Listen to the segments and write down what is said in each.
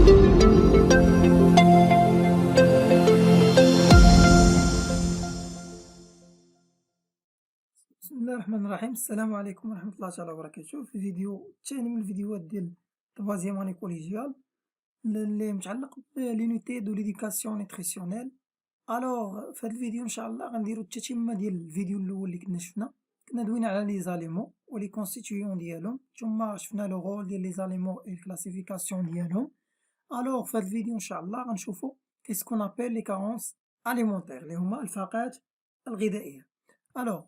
بسم الله الرحمن الرحيم. السلام عليكم ورحمة الله تعالى وبركاته. في الفيديو الثاني من الفيديوهات ديال troisième année collégiale اللي متعلق بلونيتي دو ليديكاسيون نيتريسيونيل. الوغ في هذا الفيديو ان شاء الله غنديرو التتمة ديال الفيديو الاول اللي كنا شفنا دوينا على لي زاليمون و لي كونستيتيون ديالهم، ثم شفنا لو رول ديال لي زاليمون اي الكلاسيفيكاسيون ديالهم. الوغ في هذا الفيديو ان شاء الله غنشوفو كيسكون ابيل لي كارونس اليمونتير اللي هما الفاقات الغذائية. الوغ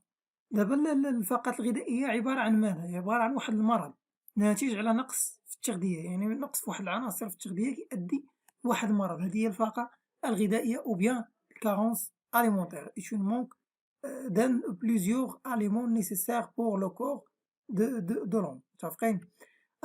دابا الفاقات الغذائية عبارة عن ماذا؟ هي عبارة عن واحد المرض ناتج على نقص في التغذية، يعني نقص في واحد العناصر في التغذية كيؤدي لواحد المرض، هذه هي الفاقة الغذائية أو بيان carence alimentaire est une manque d'un ou plusieurs aliments nécessaires pour le corps de l'homme. متفقين؟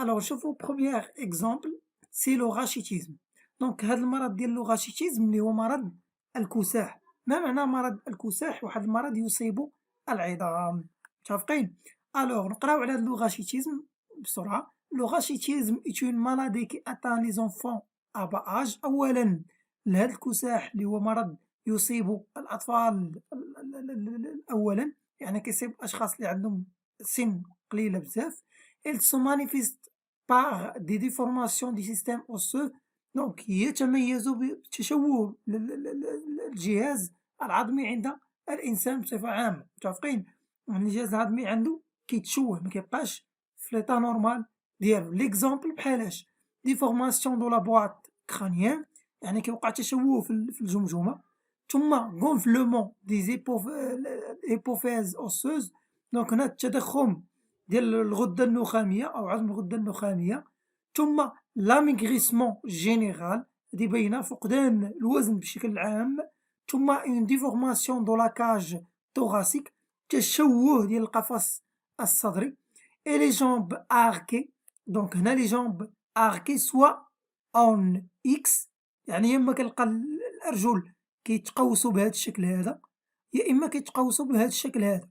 الوغ شوفو بروميير إكزومبل سي لو غاشيتيزم. دونك هاد المرض ديال لو غاشيتيزم اللي هو مرض الكساح. ما معنى مرض الكساح؟ واحد المرض يصيب العظام. متفقين؟ الوغ نقراو على هاد لو غاشيتيزم بسرعة. لو غاشيتيزم est une maladie qui atteint les enfants à bas âge. أولا لهاد الكساح اللي هو مرض يصيب الأطفال أولا، يعني كيصيب الأشخاص اللي عندهم سن قليلة بزاف. il se manifeste par des déformations du système osseux. دونك يتميز بتشوه الجهاز العظمي عند الإنسان بصفة عامة. متفقين؟ يعني الجهاز الهضمي عنده كيتشوه مكيبقاش في ليطا نورمال ديالو. ليكزومبل بحالاش ديفورماسيون دو لا بواط كرانيان، يعني كيوقع تشوه في الجمجمة. ثم غونفلومون دي ايبوفيز اوسوز، دونك هنا التضخم ديال الغدة النخامية أو عظم الغدة النخامية. ثم لاميغريسمون جينيرال، هادي باينة فقدان الوزن بشكل عام. ثم اون ديفورماسيون دو لا كاج thoracique، تشوه ديال القفص الصدري. اي لي جامب اركي، دونك هنا لي جامب اركي سوا اون اكس، يعني يا اما كنلقى الارجل كيتقوسوا بهذا الشكل هذا، يا اما كيتقوسوا بهذا الشكل هذا.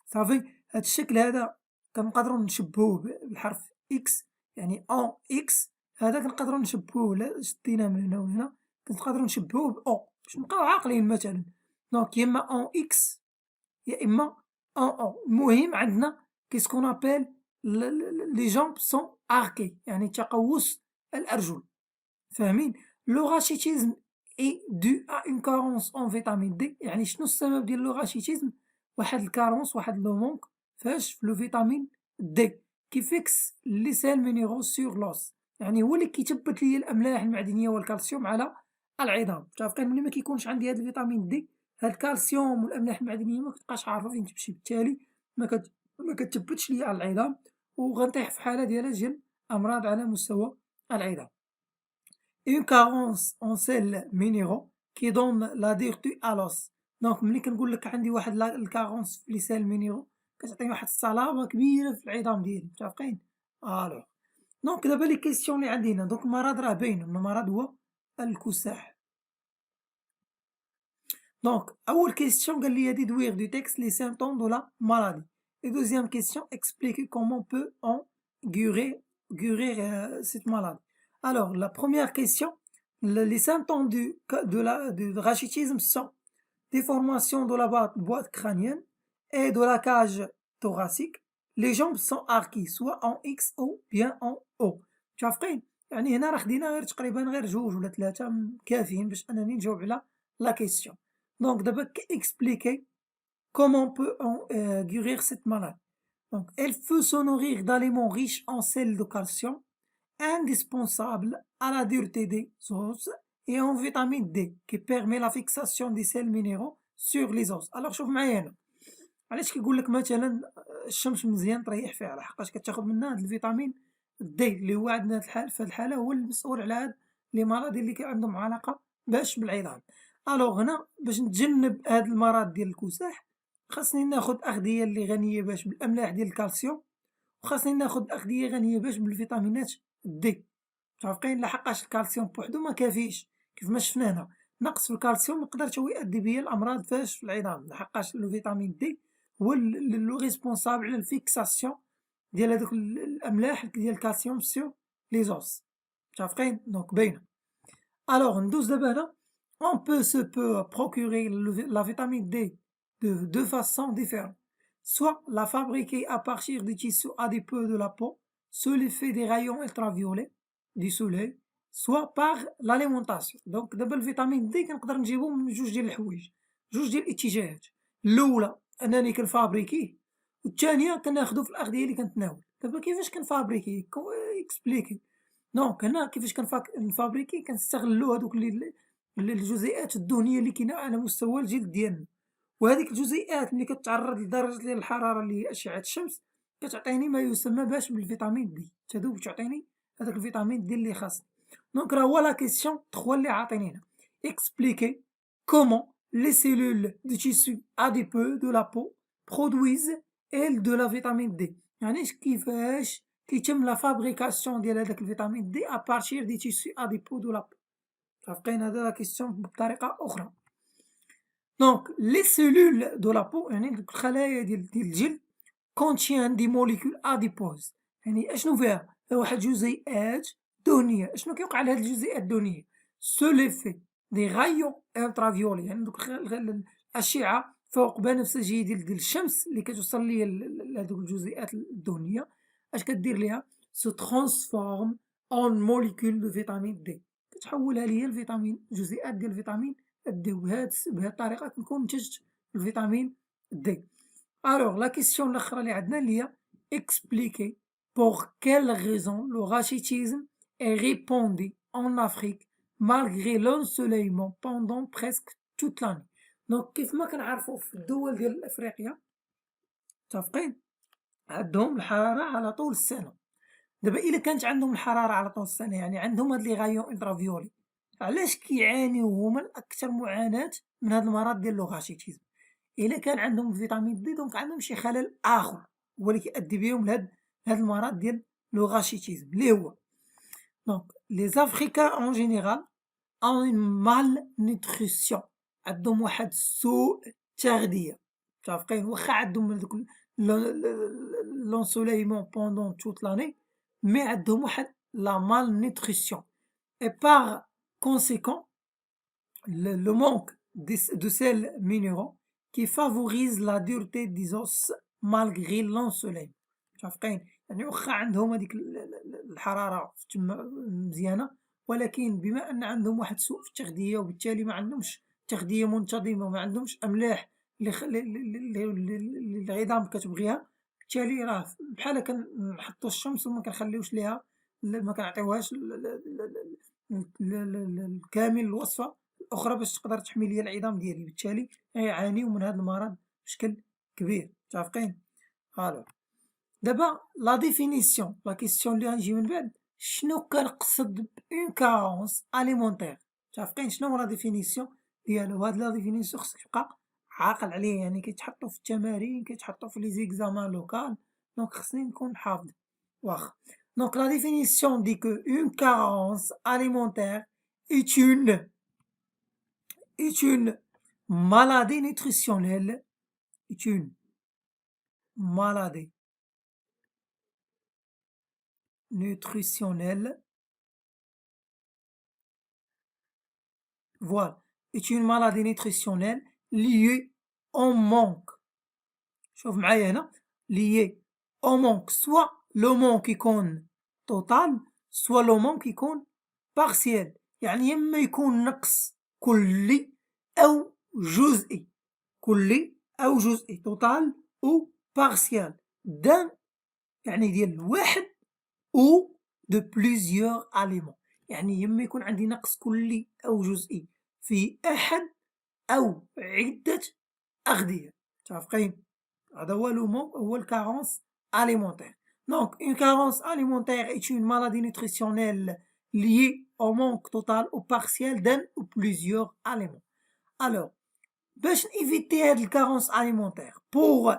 صافي هذا الشكل هذا كنقدروا نشبهوه بالحرف اكس، يعني اون اكس. هذا كنقدروا نشبهوه، لا شدينا من هنا وهنا كنقدروا نشبهوه باو باش نبقاو عاقلين مثلا. دونك يا اما اون اكس يا اما اون او. المهم عندنا كيسكون ابيل لي جامب سون اركي، يعني تقوس الارجل. فاهمين؟ لو غاشيتيزم اي دو ا اون كارونس اون فيتامين دي، يعني شنو السبب ديال لو غاشيتيزم؟ واحد الكارونس، واحد لو مونك فاش في لو فيتامين دي كي فيكس لي سيل مينيرو سور لوس، يعني هو اللي كيثبت ليا الاملاح المعدنيه والكالسيوم على العظام. متفقين؟ ملي ما كيكونش عندي هاد الفيتامين دي، هاد الكالسيوم والاملاح المعدنيه ما كتبقاش عارفه فين تمشي، بالتالي ما كتثبتش ليا على العظام، وغنطيح في حاله ديال امراض على مستوى العظام. Une carence en sels minéraux qui donne la dureté à l'os. دونك ملي كنقول لك عندي واحد الكارونس في لي سيل مينيرو كتعطيني واحد الصلابة كبيرة في العظام ديالي. متفقين؟ الوغ دونك دابا لي كيسيون اللي عندي هنا، دونك المرض راه باين، المرض هو الكساح. دونك أول كيسيون قال لي déduire du texte les symptômes de la maladie. Et deuxième question, expliquer comment on peut en guérir cette maladie. Alors, la première question, les symptômes du rachitisme sont déformation de la boîte crânienne et de la cage thoracique. Les jambes sont arquées, soit en X ou bien en O. متفقين؟ يعني هنا راه خدينا غير تقريبا غير جوج ولا ثلاثة كافيين باش أنني نجاوب على لا كيسيون. Donc d'abord expliquer comment on peut guérir cette maladie. Donc elle peut se nourrir d'aliments riches en sels de calcium, indispensables à la dureté des os, et en vitamine D qui permet la fixation des sels minéraux sur les os. Alors شوف معايا هنا علاش كيقول لك مثلا الشمس مزيان تريح فيها، لحقاش كتاخد منها هاد الفيتامين دي اللي هو عندنا في هاد الحالة هو المسؤول على هاد لي مرض اللي عندهم علاقة بالعظام. الوغ هنا باش نتجنب هاد المرض ديال الكساح خاصني ناخد أغذية اللي غنية باش بالأملاح ديال الكالسيوم، وخاصني ناخد أغذية غنية باش بالفيتامينات دي. متفقين؟ لحقاش الكالسيوم بوحدو ما كافيش، كيف ما شفنا هنا نقص في الكالسيوم يقدر تا هو يؤدي بيا الأمراض فاش في العظام، لحقاش الفيتامين دي هو لو ريسبونسابل على الفيكساسيون ديال هادوك الأملاح ديال الكالسيوم سور لي زوس. متفقين؟ دونك باينة. Alors ندوز دابا هنا on peut procurer la vitamine D de deux façons différentes. Soit la fabriquer à partir des tissus adipeux de la peau, sous l'effet des rayons ultraviolets du soleil, soit par l'alimentation. Donc دابا الفيتامين دي كنقدر نجيبو من جوج ديال الحوايج، جوج ديال الاتجاهات. الأولى أنني كنفابريكيه، والثانية كناخدو في الأغذية اللي كنتناول. دابا كيفاش كنفابريكيه؟ expliquer. دونك هنا كيفاش نفابريكي كنستغلو هادوك الجزيئات الدهنية اللي كاينة على مستوى الجلد ديالنا، وهاديك الجزيئات ملي كتعرض لدرجة ديال الحرارة اللي هي أشعة الشمس كتعطيني ما يسمى بالفيتامين دي، تذوب وتعطيني هداك الفيتامين دي اللي خاصني. دونك راه هو لا كيسيون 3 اللي عاطيني هنا. expliquer comment les cellules du tissu adipeux de la peau produisent elles de la vitamine D. يعني كيفاش كيتم لا فابريكاسيون ديال هداك الفيتامين دي ابارتير دي تيسو اديبو دو لابو. متفقين؟ هذا لا كيسيون بطريقة أخرى. دونك لي سيلول دو لابو يعني دوك الخلايا ديال الجلد كونتيان دي موليكول اديبوز، يعني اشنو فيها؟ فيها واحد الجزيئات دهنية. اشنو كيوقع لهاد الجزيئات الدهنية؟ سو ليفي دي غايون الترافيولي، يعني دوك الأشعة فوق بنفسجية ديال الشمس اللي كتوصل ليا لهادوك الجزيئات الدهنية، اش كدير ليها؟ سو ترانسفورم اون موليكول دو فيتامين دي، كتحولها ليا الفيتامين جزيئات ديال الفيتامين دي، بهاد الطريقة كنكون منتجت الفيتامين دي. Alors la question الأخرى اللي عندنا اللي هي expliquer pour quelle raison le rachitisme est répandu en Afrique malgré l'ensoleillement pendant presque toute l'année. دونك كيف ما كنعرفو في الدول ديال أفريقيا متفقين عندهم الحرارة على طول السنة. دابا إلا كانت عندهم الحرارة على طول السنة يعني عندهم هاد لي غايون انترافيولي، علاش كيعانيو هما الأكثر معاناة من هاد المرض ديال لوغاشيتيزم؟ إلا كان عندهم فيتامين دي دونك عندهم شي خلل آخر هو اللي كيأدي بيهم لهاد المرض ديال لوغاشيتيزم اللي هو دونك لي زافريكان أون جينيرال أون مال نيوتريسيون، عندهم واحد سوء تغذية. متفقين؟ واخا عندهم هادوك لونسوليمون بوندون توت لاني مي عندهم واحد لا مال نيوتريسيون et par conséquent le manque de sels minéraux qui favorise la dureté des os malgré l'ensoleillement. متفقين؟ يعني واخا عندهم هاديك الحرارة تما مزيانة، ولكن بما أن عندهم واحد سوء في التغذية وبالتالي ما عندهمش تغذية منتظمة وما عندهمش أملاح اللي العظام كتبغيها، بالتالي راه بحال كنحطو الشمس وما كنخليوش ليها ما كنعطيوهاش كامل الوصفة الأخرى باش تقدر تحمي ليا العظام ديالي، بالتالي غيعانيو من هاد المرض بشكل كبير. متفقين؟ الوغ دابا لا ديفينيسيون لا كيسيون اللي غنجي من بعد شنو كنقصد بأون كارونس أليمونتير؟ متفقين؟ شنو هو لا ديفينيسيون ديالو؟ هاد لا ديفينيسيون خصك تبقى عاقل عليه، يعني كيتحطو في التمارين كيتحطو في لي زيكزامان لوكال، دونك خصني نكون حافظ واخا. Donc la définition dit que une carence alimentaire est une maladie nutritionnelle, est une maladie nutritionnelle, voilà, est une maladie nutritionnelle liée au manque. شوف معايا هنا liée au manque، soit لو مونك يكون توتال سوا لو مونك يكون بارسيال، يعني يما يكون نقص كلي أو جزئي، كلي أو جزئي توتال أو بارسيال دان يعني ديال واحد أو دو بليزيور أليمون، يعني يما يكون عندي نقص كلي أو جزئي في أحد أو عدة أغذية. متفقين؟ هذا هو لو مونك، هو الكارونس alimentaire. Donc, une carence alimentaire est une maladie nutritionnelle liée au manque total ou partiel d'un ou plusieurs aliments. Alors, باش éviter هاد الكارونس alimentaire pour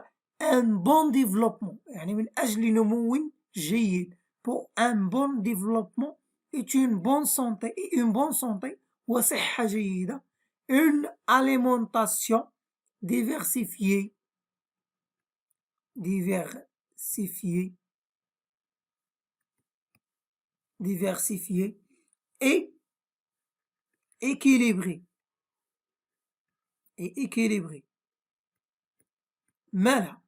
un bon développement، يعني من أجل نمو جيد pour un bon développement et une bonne santé وصحة جيدة، une alimentation diversifiée diversifiée et équilibré مالها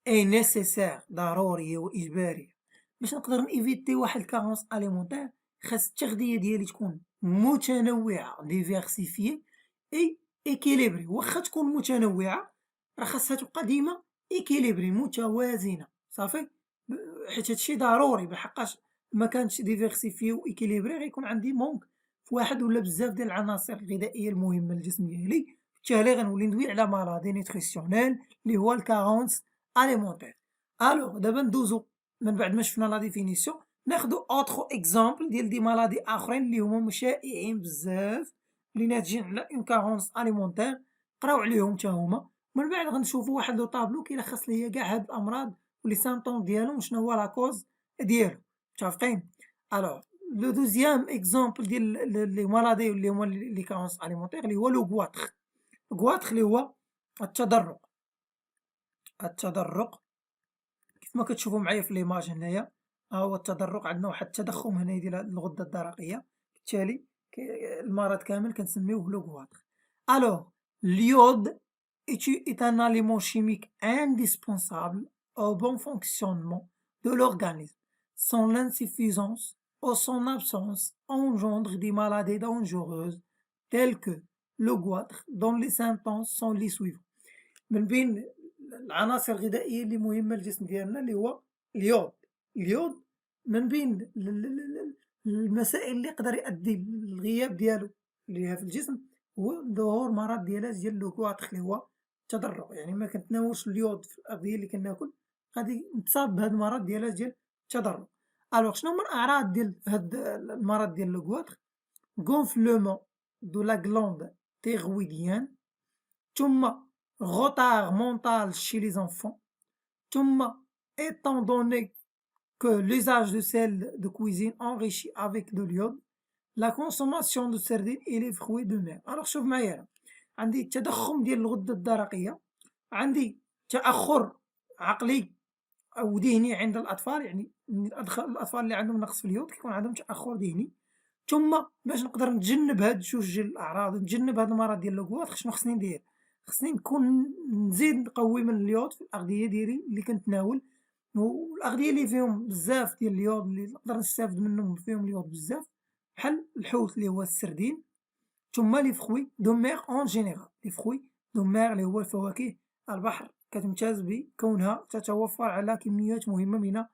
اي نيسيسير ضروريه واجباريه باش نقدر نيفيتي واحد الكارونس اليمونتير. خاص التغذيه ديالي تكون متنوعه ديفيرسيفيي اي ايكيليبري. واخا تكون متنوعه راه خاصها تبقى ديما ايكيليبري متوازنه صافي، حيت هادشي ضروري بحقاش ما كانتش ديفيرسيفيي وايكيليبري غيكون عندي مونك في واحد ولا بزاف ديال العناصر الغذائيه المهمه للجسم ديالي، بالتالي غنولي ندوي على مالادي نيوتريسيونيل اللي هو الكارونس اليمونتير. الوغ دابا ندوزو من بعد ما شفنا لا ديفينيسيون ناخدو اوتر اكزامبل ديال دي مالادي اخرين اللي هما شائعين بزاف اللي ناتجين على اون كارونس اليمونتير، قراو عليهم حتى هما. من بعد غنشوفو واحد لو طابلو كيلخص ليا كاع هاد الامراض ولي سيمبتوم ديالهم وشنو هو لا كوز ديالو. متفقين؟ الوغ لو دوزيام اكزامبل ديال لي مالادي اللي هما لي كارونس اليمونتير اللي هو لو غواتر. غواتر اللي هو التدرق. التدرق كيف ما كتشوفوا معايا في ليماج هنايا، ها هو التدرق. عندنا واحد التضخم هنا ديال الغده الدرقيه، بالتالي المرض كامل كنسميوه لو غواتر. الوغ اليود est un aliment chimique indispensable au bon fonctionnement de l'organisme. Son insuffisance ou son absence engendre des maladies dangereuses telles que le goitre dont les symptômes sont les suivants. من بين العناصر الغذائيه اللي مهمه للجسم ديالنا اللي هو اليود. اليود من بين المسائل اللي يقدر يؤدي للغياب ديالو اللي في الجسم هو ظهور مرض ديال لو غواتر اللي هو التضرع. يعني ما كنتناولش اليود في الاغذيه اللي كناكل غادي نتصاب بهذا المرض ديال التضرع. الوغ شنو هما الاعراض ديال هذا المرض ديال لو غواتر؟ gonflement de la glande thyroïdienne, ثم retard mental chez les enfants, ثم étant donné que l'usage de sel de cuisine enrichi avec de l'iode, la consommation de sardines et les fruits de mer. alors شوف معايا، عندي التضخم ديال الغدة الدرقية، عندي تأخر عقلي أو ذهني عند الأطفال، يعني الأطفال اللي عندهم نقص في اليود كيكون عندهم تأخر ذهني. ثم باش نقدر نتجنب هاد جوج ديال الأعراض ونتجنب هاد المرض ديال لو غواتر شنو خصني ندير؟ خصني نكون نزيد نقوي من اليود في الأغذية ديالي اللي كنتناول، والأغذية اللي فيهم بزاف ديال اليود اللي نقدر نستافد منهم فيهم اليود بزاف بحال الحوت اللي هو السردين، ثم لي فخوي دو مير اون جينيرال. لي فخوي دو مير اللي هو الفواكه البحر كتمتاز بكونها تتوفر على كميات مهمة من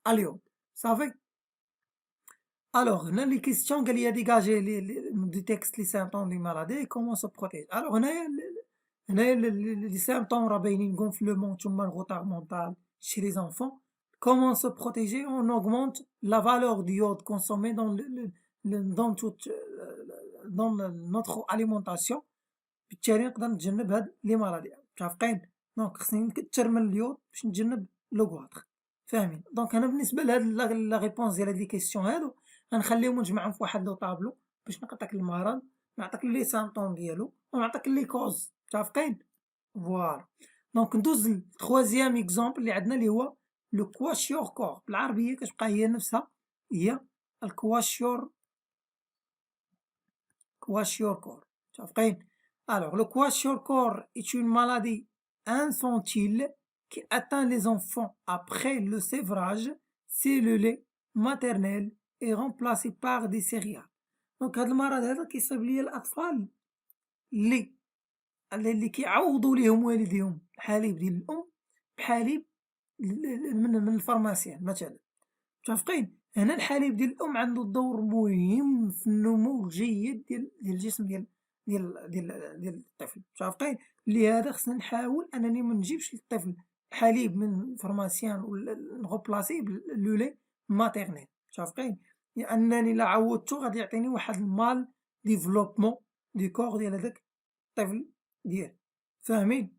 اليود. صافي. الوغ هنا لي كيستيون قال لي ديجاجي دي تيكست لي سيمبتوم لي مالادي كومون سو بروتيج. الوغ هنايا لي سيمبتوم راه باينين غونفلومون ثم الغوتار مونتال chez les enfants. Comment se protéger? On augmente la valeur d'iode consommée dans notre alimentation. بالتالي نقدر نتجنب هاد لي مالادي. متفقين؟ دونك خصني نكثر من اليود باش نتجنب لو غواتر. فاهمين؟ دونك انا بالنسبه لهاد لا ريبونس ديال هاد لي كيسيون هادو غنخليهم ونجمعهم في واحد لو طابلو باش نعطيك المرض، نعطيك لي سيمبتوم ديالو ونعطيك لي كوز. متفقين؟ فوالا. دونك ندوز للتخوازيام اكزومبل اللي عندنا اللي هو لو كواشيور كور. بالعربيه كتبقى هي نفسها، هي الكواشيور كور. متفقين؟ Alors, le kwashiorkor est une maladie infantile qui atteint les enfants après le sévrage cellulaire maternel et remplacé par des céréales. Donc هاد المرض هذا كيصيب ليا الأطفال اللي كيعوضوا ليهم والديهم الحليب ديال الأم بحليب من الفارماسيان مثلا. متفقين؟ هنا الحليب ديال الأم عنده دور مهم في النمو الجيد ديال الجسم ديال الطفل. متفقين؟ لهذا خصنا نحاول انني ما نجيبش للطفل حليب من فارماسيان ولا نغوبلاسيه بلو لي ماتيرنيل. متفقين؟ لانني لا عودتو غادي يعطيني واحد المال ديفلوبمون دي كور ديال هذاك الطفل ديالي. فاهمين؟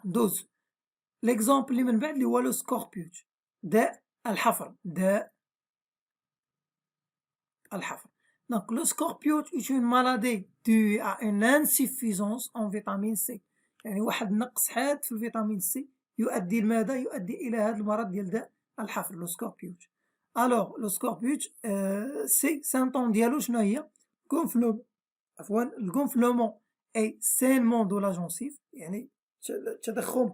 دوز ليكزومبل اللي من بعد اللي هو لو سكوربيوت، داء الحفر. Donc, le scorbut est une maladie due à une insuffisance en vitamine C. يعني واحد نقص حاد في الفيتامين سي يؤدي لماذا؟ يؤدي إلى هذا المرض ديال داء الحفر لو سكوربيوت. الوغ لو سكوربوت سي سيمبتوم ديالو شنو هي؟ gonflement عفوا الgonflement اي سينمون دو لا جونسيف، يعني تضخم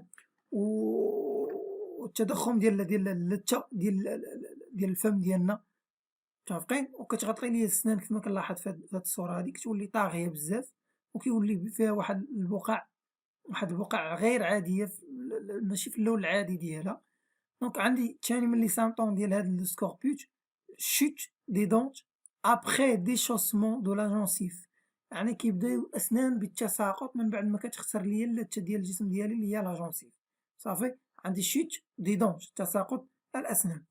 والتضخم ديال اللثة ديال الفم ديالنا، متفقين؟ وكتغطي ليا السنان كيف ما كنلاحظ في هاد الصورة هادي، كتولي طاغية بزاف وكيولي فيها واحد البقع غير عادية ماشي في اللون العادي ديالها. دونك عندي تاني من لي سيمبتوم ديال هاد السكوربوت chute des dents après déchaussement de la gencive، يعني كيبداو الأسنان بالتساقط من بعد ما كتخسر ليا اللثة ديال الجسم ديالي اللي هي لا جونسيف، صافي عندي chute des dents تساقط الأسنان.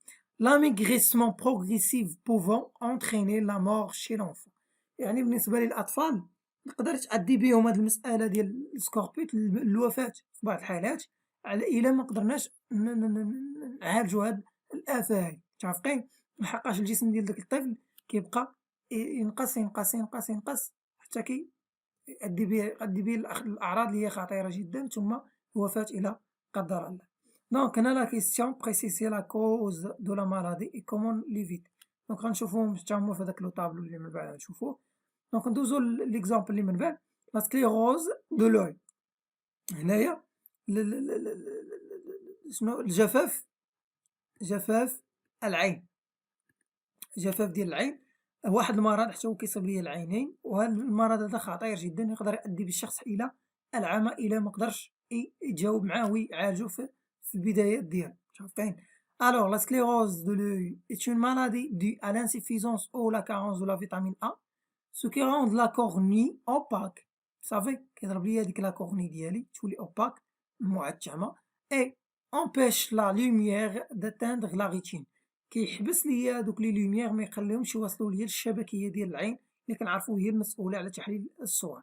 l'amaigrissement progressif pouvant entraîner la mort chez l'enfant، يعني بالنسبة للأطفال تقدر تأدي بيهم هاد المسألة ديال السكوربوت للوفاة في بعض الحالات، إلا ما قدرناش نعالجو هاد الآفة هادي، متفقين؟ لحقاش الجسم ديال داك الطفل كيبقى ينقص حتى يؤدي به الأعراض اللي هي خطيرة جدا ثم الوفاة إلى قدر الله. دونك هنا لا كيسيون بريسيسي لا كوز دو لا مالادي اي كومون ليفيت، دونك غنشوفوهم حتى هما في هداك لو طابلو اللي من بعد غنشوفوه. دونك ندوزو ليكزامبل اللي من بعد، لا سكليروز دو لوي، هنايا شنو جفاف العين، جفاف ديال العين واحد المرض حتى هو كيصيب ليا العينين، وهذا المرض هذا خطير جدا، يقدر يؤدي بالشخص الى العمى الى ما قدرش يتجاوب معاه ويعالجو في البدايات ديالو، متفقين؟ Alors la sclérose de l'œil est une maladie due à l'insuffisance ou la carence de la vitamine A, ce qui rend la cornée opaque، صافي كيضرب ليا هذيك لا كورني ديالي تولي اوباك معتمة، et empêche la lumière d'atteindre la rétine، كيحبس ليا هادوك لي لوميير ما يخليهمش يوصلوا ليا للشبكية ديال العين اللي كنعرفو هي المسؤولة على تحليل الصور.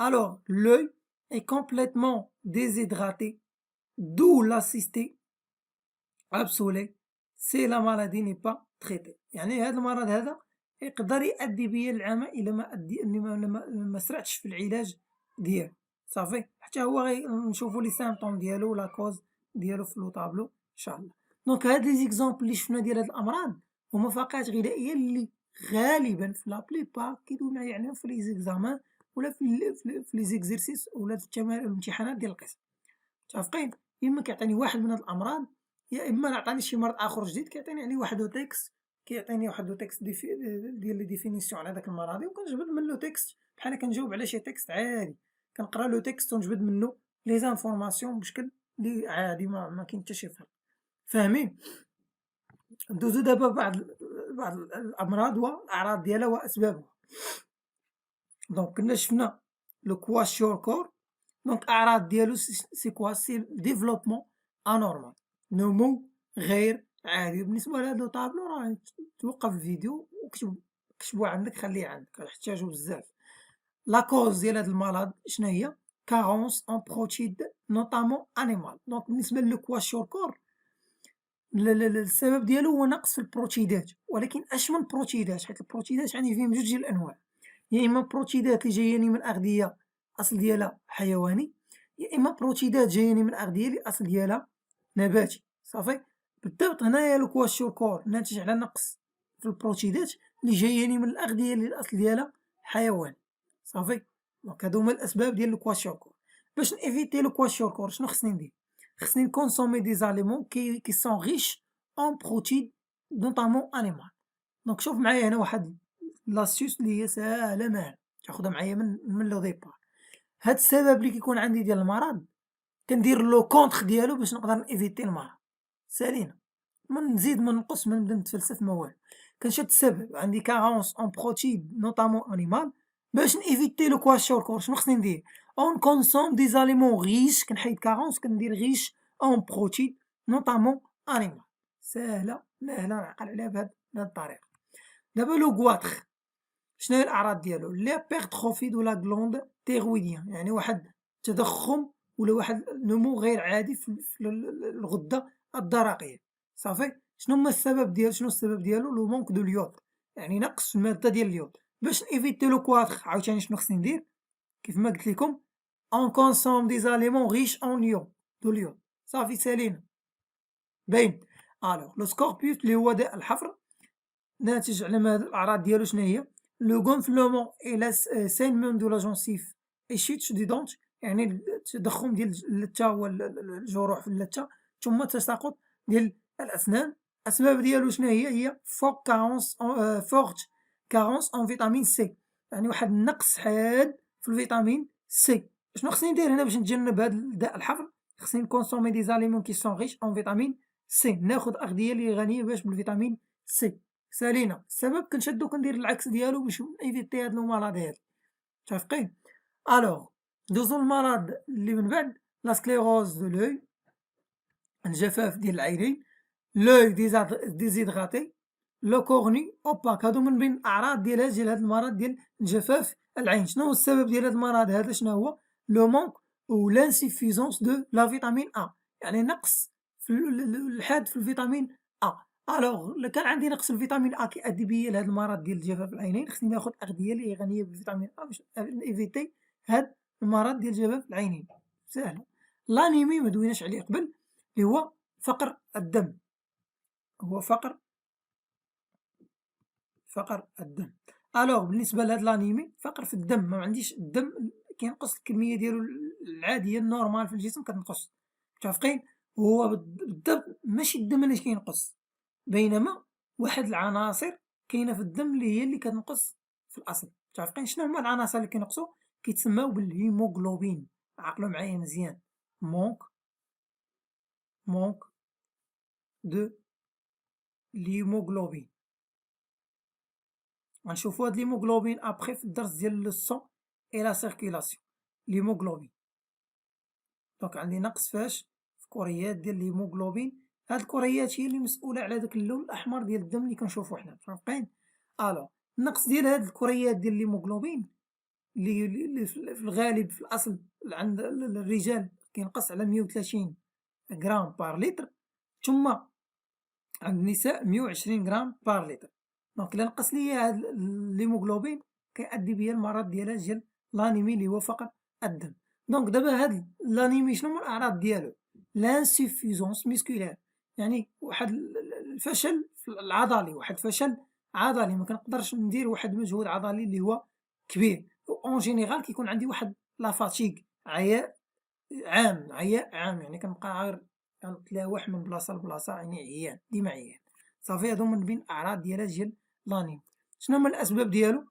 Alors l'œil est complètement déshydraté d'où la cystite absolue si la maladie n'est pas traitée، يعني هاد المرض هذا يقدر يؤدي بيا للعمى إلا ما سرعتش في العلاج ديالو، صافي حتى هو نشوفو لي سيمبتوم ديالو و لا كوز ديالو في لو طابلو إن شاء الله. دونك هاد لي زيكزامبل لي شفنا ديال هاد الأمراض هما فقرات غذائية اللي غالبا في لا بليبار كيدويو معايا عليهم في لي زيكزامان ولا في لي زيكزيرسيس ولا في الامتحانات ديال القسم، متفقين؟ يا إما كيعطيني واحد من هاد الأمراض يا إما عطاني شي مرض آخر جديد كيعطيني عليه واحد لو تيكست، كيعطيني واحد لو تيكست ديال لي ديفينيسيون على داك المرض وكنجبد منو تيكست بحال كنجاوب على شي تيكست عادي، كنقرا لو تيكست ونجبد منو لي زانفورماسيون بشكل لي عادي ما كاين حتى شي فرق، فاهمين؟ ندوزو دابا بعض الأمراض والأعراض ديالها وأسبابها. دونك كنا شفنا لو كواشيوركور، دونك أعراض ديالو سي كوا؟ سي ديفلوبمون انورمال، نمو غير عادي. بالنسبة لهاد لو طابلو راه توقف الفيديو وكتبوه عندك خليه عندك غتحتاجو بزاف. لا كوز ديال هاد المرض شنو هي؟ كارونس اون بروتيد نوتامون انيمال، دونك بالنسبة لو كواشيوركور السبب ديالو هو نقص في البروتيدات، ولكن اش من بروتيدات؟ حيت البروتيدات عندي فيهم جوج ديال الانواع، يا اما بروتيدات اللي جاياني من اغذية اصل ديالها حيواني، يا اما بروتيدات جاياني من اغذية اللي اصل ديالها نباتي، صافي بالضبط. هنايا لو كواشيوركور ناتج على نقص في البروتيدات اللي جاياني من الاغذية اللي الاصل ديالها حيواني، صافي. دونك هادو هما الاسباب ديال لو كواشيوركور. باش نيفيتي لو كواشيوركور شنو خصني ندير؟ خصني نكونسومي دي زاليمون كي سون ريش اون بروتيد نوتامون انيمال. دونك شوف معايا هنا واحد لاستيوس اللي هي ساهله ماهله تاخدها معايا من لو ديبار. هاد السبب اللي كيكون عندي ديال المرض كندير لو كونتر ديالو باش نقدر نيفيتي المرض، سالينا ما نزيد ما ننقص ما نبدا نتفلسف ما والو. كنشد السبب عندي كارونس اون بروتيد نوتامون انيمال، باش نيفيتي لو كواشيوركور شنو خصني ندير؟ اون كونسوم دي زاليمون ريش، كنحيد كارونس كندير ريش اون بروتيد نوتامون انيمال. ساهله ماهله نعقل عليها بهاد الطريقه. دابا لو كواطخ شنو هي الاعراض ديالو؟ لابيرتروفي دو لا غلوند تيرويديان، يعني واحد تضخم ولا واحد نمو غير عادي في الغده الدرقيه، صافي. شنو السبب ديالو؟ لو مونك دو اليود، يعني نقص في الماده ديال اليود. باش نيفيتي لو كواطخ عاوتاني شنو خصني ندير؟ كيف ما قلت لكم اون كونسوم دي زاليمون ريش اون يود دو اليود، صافي سالينا باين. الوغ لو سكوربيوس اللي هو داء الحفر ناتج على هاد الأعراض ديالو شناهي؟ لو gonflement et la saignement de la gencive et chute du dent، يعني التضخم ديال اللثة والجروح في اللثة ثم تساقط ديال الأسنان. الأسباب ديالو شناهي؟ هي forte carence en فيتامين سي، يعني واحد النقص حاد في الفيتامين سي. شنو خصني ندير هنا باش نتجنب هاد داء الحفر؟ خصني نكونسومي دي زاليمون كي سون ريش اون فيتامين سي، ناخد أغذية اللي غنية باش بالفيتامين سي. سالينا السبب كنشدو كندير العكس ديالو باش نيفيتي هاد لو مالاد هادي، متفقين؟ الوغ دوزو المرض اللي من بعد، لا سكليروز دو لوي، الجفاف ديال العينين، لوي ديزيدغاتي، لو كورني اوباك. هادو من بين الأعراض ديال هاد المرض ديال جفاف العين. شنو هو السبب ديال هاد المرض هذا؟ شنو هو؟ لو مونك أو لانسيفيزونس دو لا فيتامين أ، يعني نقص في الحاد في الفيتامين أ. الوغ إلا كان عندي نقص الفيتامين أ كيأدي بيا لهاد المرض ديال جفاف العينين، خصني ناخد أغذية اللي هي غنية بالفيتامين أ باش نيفيتي هاد المرض ديال جفاف العينين. ساهلة. لانيمي مدويناش عليه قبل، اللي هو فقر الدم، هو فقر الدم. الوغ بالنسبة لهاد لانيمي، فقر في الدم، ما عنديش الدم كينقص الكمية ديالو العادية النورمال في الجسم كتنقص، متفقين؟ وهو بالضبط ماشي الدم اللي كينقص، بينما واحد العناصر كاينة في الدم اللي هي اللي كتنقص في الأصل، متفقين؟ شنو هما العناصر اللي كينقصو؟ كيتسماو بالهيموغلوبين. عقلو معايا مزيان، مونك دو l'hémoglobine. غنشوفو هاد l'hémoglobine ابخي في الدرس ديال لو سون اي لا سيركيلاسيون. l'hémoglobine دونك عندي نقص فاش؟ في كريات ديال l'hémoglobine. هاد الكريات هي اللي مسؤولة على داك اللون الأحمر ديال الدم اللي كنشوفو حنا، متفقين؟ الوغ النقص ديال هاد الكريات ديال l'hémoglobine اللي في الغالب في الأصل عند الرجال كينقص على 130 غرام بار لتر، ثم عند النساء 120 غرام بار لتر. دونك إلا نقص ليا هاد l'hémoglobine كيأدي بيا المرض ديال لانيمي اللي هو فقر الدم. دونك دابا هاد لانيمي شنو هما الأعراض ديالو؟ لانسيفيزونس مسكولير، يعني واحد الفشل العضلي، واحد فشل عضلي، ما كنقدرش ندير واحد المجهود عضلي اللي هو كبير. اون جينيرال كيكون عندي واحد لا فاتيغ، عياء عام، يعني كنبقى غير كنتلاوح من بلاصة لبلاصة، يعني عيان، ديما عيان. صافي هادو من بين الأعراض ديال لانيمي. شنو هما الأسباب ديالو؟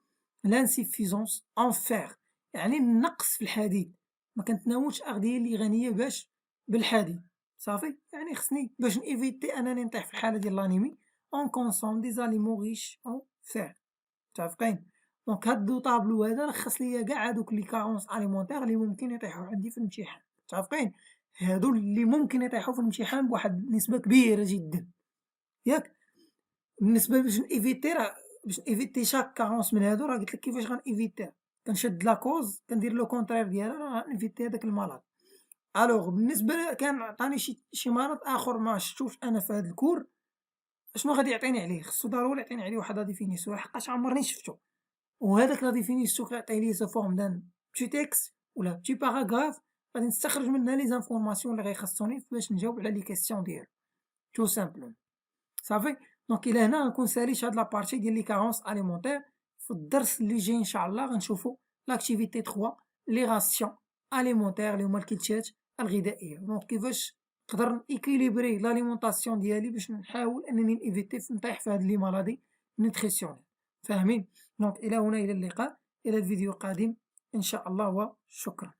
لانسيفيزونس أون فيغ، يعني النقص في الحديد، ما كنتناولش أغذية اللي غنية باش بالحديد. صافي يعني خصني باش نيفيتي أنني نطيح في الحالة ديال لانيمي اون كونسوم دي زاليمون ريش أون فيغ، متفقين؟ دونك هاد دو طابلو هذا لخص ليا كاع هادوك لي كارونس أليمونتيغ اللي ممكن يطيحو عندي في الامتحان، متفقين؟ هادو اللي ممكن يطيحو في الامتحان بواحد النسبة كبيرة جدا، ياك؟ بالنسبة باش نيفيتي شاك كارونس من هادو، راه قلتلك كيفاش غنيفيتيه، كنشد لاكوز كندير لو كونترير ديالها، راه غنيفيتي هداك المرض. الوغ بالنسبة كان عطاني شي مرض آخر ما شفتوش أنا في هاد الكور، شنو غادي يعطيني عليه؟ خصو ضروري يعطيني عليه واحد لا ديفينيسيون، لحقاش عمرني شفتو. وهداك لا ديفينيسيون كيعطيه ليا سو فورم دان بتي تيكست ولا بتي باراغراف، غادي نستخرج منها لي زانفورماسيون اللي غيخصوني باش نجاوب على لي كيسيون ديالو، تو سامبلومون. صافي. دونك إلى هنا غنكون ساليت هاد لابارتي ديال لي كارونس أليمونتيغ. في الدرس اللي جاي إن شاء الله غنشوفو لاكتيفيتي 3 لي راسيون أليمونتيغ اللي هما الكلتات الغذائية، دونك كيفاش نقدر نإكيليبري لاليمونطاسيون ديالي باش نحاول أنني نيفيتي نطيح في هاد لي مالادي نوتريسيونيل، فاهمين؟ دونك إلى هنا، إلى اللقاء، إلى الفيديو القادم إن شاء الله، وشكرا.